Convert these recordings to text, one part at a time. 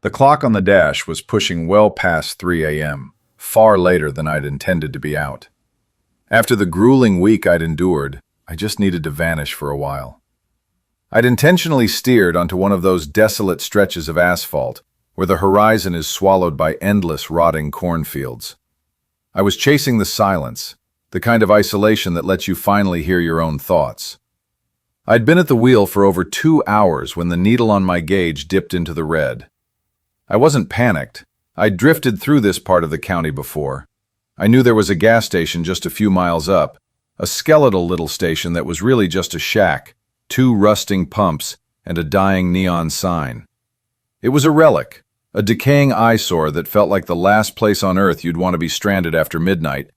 The clock on the dash was pushing well past 3 a.m., far later than I'd intended to be out. After the grueling week I'd endured, I just needed to vanish for a while. I'd intentionally steered onto one of those desolate stretches of asphalt where the horizon is swallowed by endless rotting cornfields. I was chasing the silence, the kind of isolation that lets you finally hear your own thoughts. I'd been at the wheel for over 2 hours when the needle on my gauge dipped into the red. I wasn't panicked. I'd drifted through this part of the county before. I knew there was a gas station just a few miles up, a skeletal little station that was really just a shack, 2 rusting pumps, and a dying neon sign. It was a relic, a decaying eyesore that felt like the last place on earth you'd want to be stranded after midnight,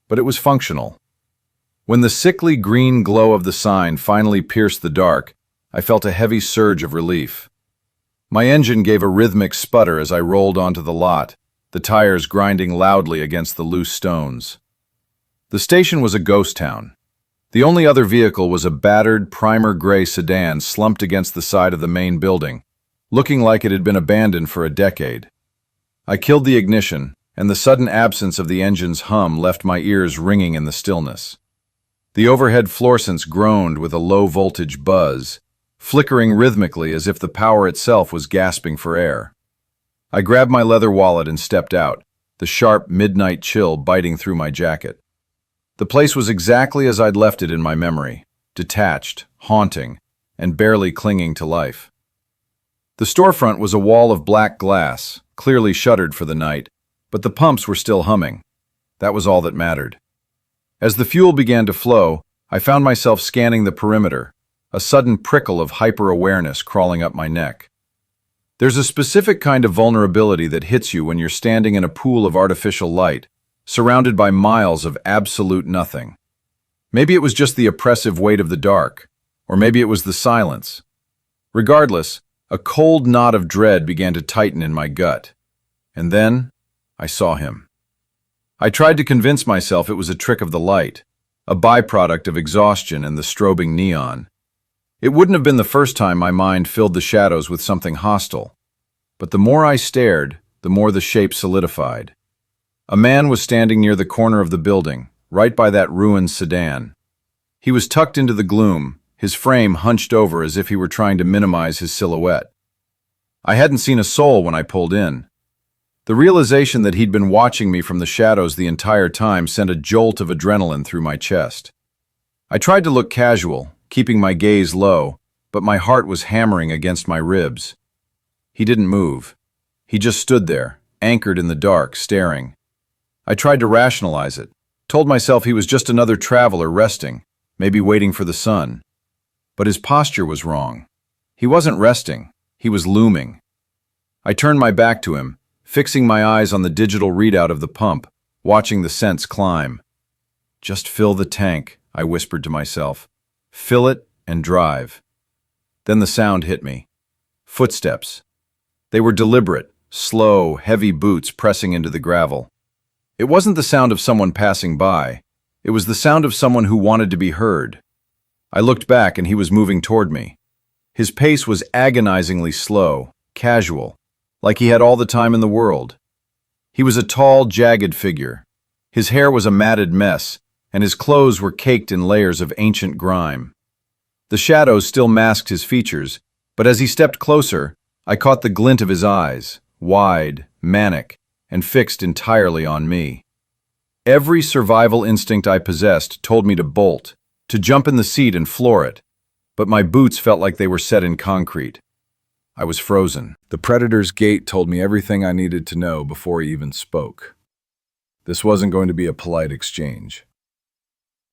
but it was functional. When the sickly green glow of the sign finally pierced the dark, I felt a heavy surge of relief. My engine gave a rhythmic sputter as I rolled onto the lot, the tires grinding loudly against the loose stones. The station was a ghost town. The only other vehicle was a battered, primer-gray sedan slumped against the side of the main building, looking like it had been abandoned for a decade. I killed the ignition, and the sudden absence of the engine's hum left my ears ringing in the stillness. The overhead fluorescence groaned with a low-voltage buzz, flickering rhythmically as if the power itself was gasping for air. I grabbed my leather wallet and stepped out, the sharp midnight chill biting through my jacket. The place was exactly as I'd left it in my memory, detached, haunting, and barely clinging to life. The storefront was a wall of black glass, clearly shuttered for the night, but the pumps were still humming. That was all that mattered. As the fuel began to flow, I found myself scanning the perimeter, a sudden prickle of hyper-awareness crawling up my neck. There's a specific kind of vulnerability that hits you when you're standing in a pool of artificial light, surrounded by miles of absolute nothing. Maybe it was just the oppressive weight of the dark, or maybe it was the silence. Regardless, a cold knot of dread began to tighten in my gut. And then, I saw him. I tried to convince myself it was a trick of the light, a byproduct of exhaustion and the strobing neon. It wouldn't have been the first time my mind filled the shadows with something hostile. But the more I stared, the more the shape solidified. A man was standing near the corner of the building, right by that ruined sedan. He was tucked into the gloom, his frame hunched over as if he were trying to minimize his silhouette. I hadn't seen a soul when I pulled in. The realization that he'd been watching me from the shadows the entire time sent a jolt of adrenaline through my chest. I tried to look casual, keeping my gaze low, but my heart was hammering against my ribs. He didn't move. He just stood there, anchored in the dark, staring. I tried to rationalize it, told myself he was just another traveler resting, maybe waiting for the sun. But his posture was wrong. He wasn't resting, he was looming. I turned my back to him, fixing my eyes on the digital readout of the pump, watching the cents climb. Just fill the tank, I whispered to myself. Fill it and drive. Then the sound hit me. Footsteps. They were deliberate, slow, heavy boots pressing into the gravel. It wasn't the sound of someone passing by. It was the sound of someone who wanted to be heard. I looked back and he was moving toward me. His pace was agonizingly slow, casual, like he had all the time in the world. He was a tall, jagged figure. His hair was a matted mess, and his clothes were caked in layers of ancient grime. The shadows still masked his features, but as he stepped closer, I caught the glint of his eyes, wide, manic, and fixed entirely on me. Every survival instinct I possessed told me to bolt, to jump in the seat and floor it, but my boots felt like they were set in concrete. I was frozen. The predator's gait told me everything I needed to know before he even spoke. This wasn't going to be a polite exchange.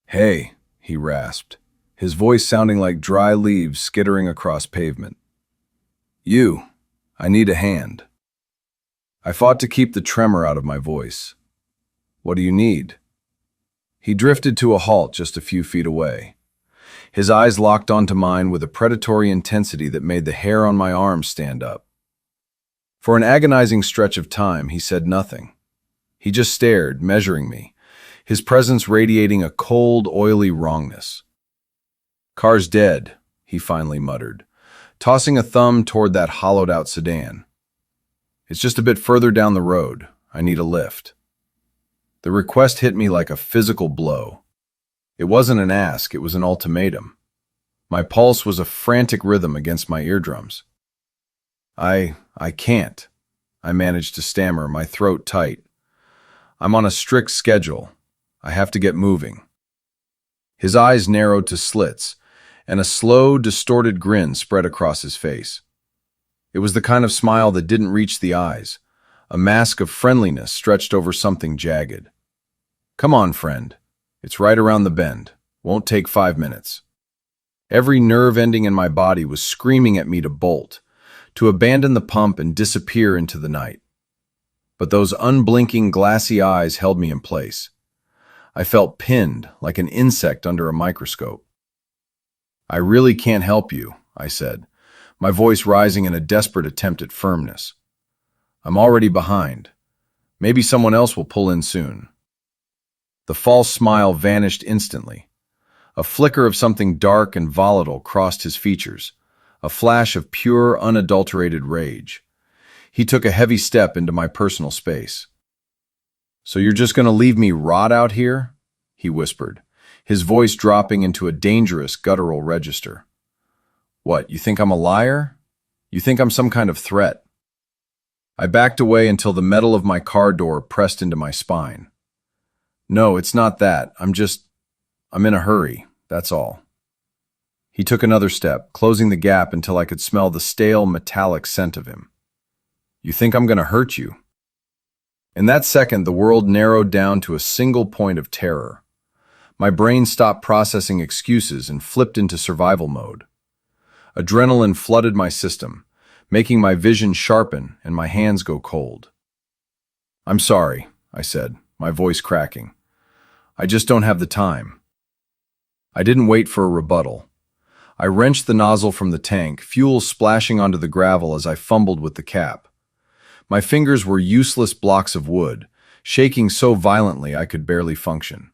"Hey," he rasped, his voice sounding like dry leaves skittering across pavement. "You, I need a hand." I fought to keep the tremor out of my voice. "What do you need?" He drifted to a halt just a few feet away. His eyes locked onto mine with a predatory intensity that made the hair on my arms stand up. For an agonizing stretch of time, he said nothing. He just stared, measuring me, his presence radiating a cold, oily wrongness. "Car's dead," he finally muttered, tossing a thumb toward that hollowed-out sedan. It's just a bit further down the road. I need a lift. The request hit me like a physical blow. It wasn't an ask, it was an ultimatum. My pulse was a frantic rhythm against my eardrums. I can't. I managed to stammer, my throat tight. I'm on a strict schedule. I have to get moving. His eyes narrowed to slits, and a slow, distorted grin spread across his face. It was the kind of smile that didn't reach the eyes, a mask of friendliness stretched over something jagged. Come on, friend. It's right around the bend. Won't take 5 minutes. Every nerve ending in my body was screaming at me to bolt, to abandon the pump and disappear into the night. But those unblinking, glassy eyes held me in place. I felt pinned, like an insect under a microscope. I really can't help you, I said, my voice rising in a desperate attempt at firmness. I'm already behind. Maybe someone else will pull in soon. The false smile vanished instantly. A flicker of something dark and volatile crossed his features, a flash of pure, unadulterated rage. He took a heavy step into my personal space. So you're just going to leave me rot out here? He whispered, his voice dropping into a dangerous guttural register. What, you think I'm a liar? You think I'm some kind of threat? I backed away until the metal of my car door pressed into my spine. No, it's not that. I'm in a hurry, that's all. He took another step, closing the gap until I could smell the stale, metallic scent of him. You think I'm going to hurt you? In that second, the world narrowed down to a single point of terror. My brain stopped processing excuses and flipped into survival mode. Adrenaline flooded my system, making my vision sharpen and my hands go cold. I'm sorry, I said, my voice cracking. I just don't have the time. I didn't wait for a rebuttal. I wrenched the nozzle from the tank, fuel splashing onto the gravel as I fumbled with the cap. My fingers were useless blocks of wood, shaking so violently I could barely function.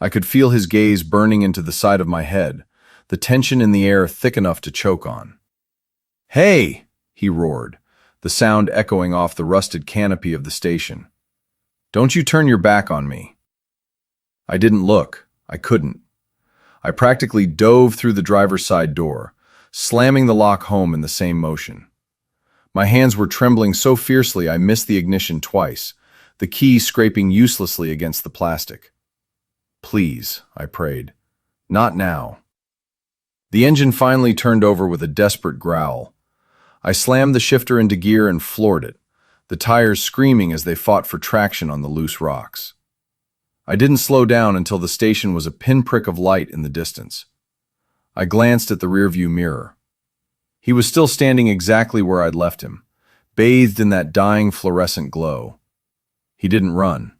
I could feel his gaze burning into the side of my head, the tension in the air thick enough to choke on. Hey, he roared, the sound echoing off the rusted canopy of the station. Don't you turn your back on me. I didn't look. I couldn't. I practically dove through the driver's side door, slamming the lock home in the same motion. My hands were trembling so fiercely I missed the ignition twice, the key scraping uselessly against the plastic. Please, I prayed. Not now. The engine finally turned over with a desperate growl. I slammed the shifter into gear and floored it, the tires screaming as they fought for traction on the loose rocks. I didn't slow down until the station was a pinprick of light in the distance. I glanced at the rearview mirror. He was still standing exactly where I'd left him, bathed in that dying fluorescent glow. He didn't run.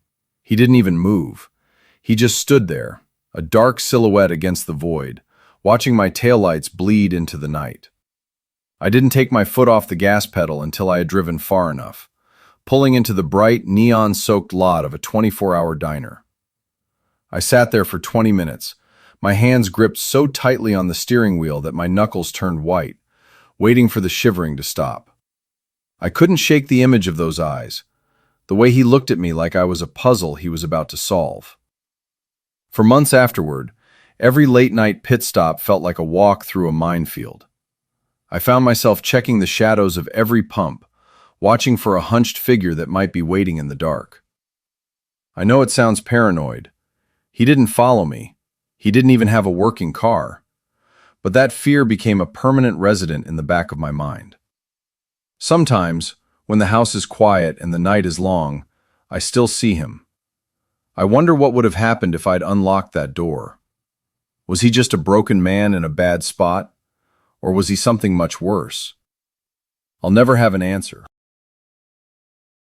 He didn't even move. He just stood there, a dark silhouette against the void, watching my taillights bleed into the night. I didn't take my foot off the gas pedal until I had driven far enough, pulling into the bright, neon-soaked lot of a 24-hour diner. I sat there for 20 minutes, my hands gripped so tightly on the steering wheel that my knuckles turned white, waiting for the shivering to stop. I couldn't shake the image of those eyes, the way he looked at me like I was a puzzle he was about to solve. For months afterward, every late-night pit stop felt like a walk through a minefield. I found myself checking the shadows of every pump, watching for a hunched figure that might be waiting in the dark. I know it sounds paranoid. He didn't follow me. He didn't even have a working car. But that fear became a permanent resident in the back of my mind. Sometimes, when the house is quiet and the night is long, I still see him. I wonder what would have happened if I'd unlocked that door. Was he just a broken man in a bad spot? Or was he something much worse? I'll never have an answer.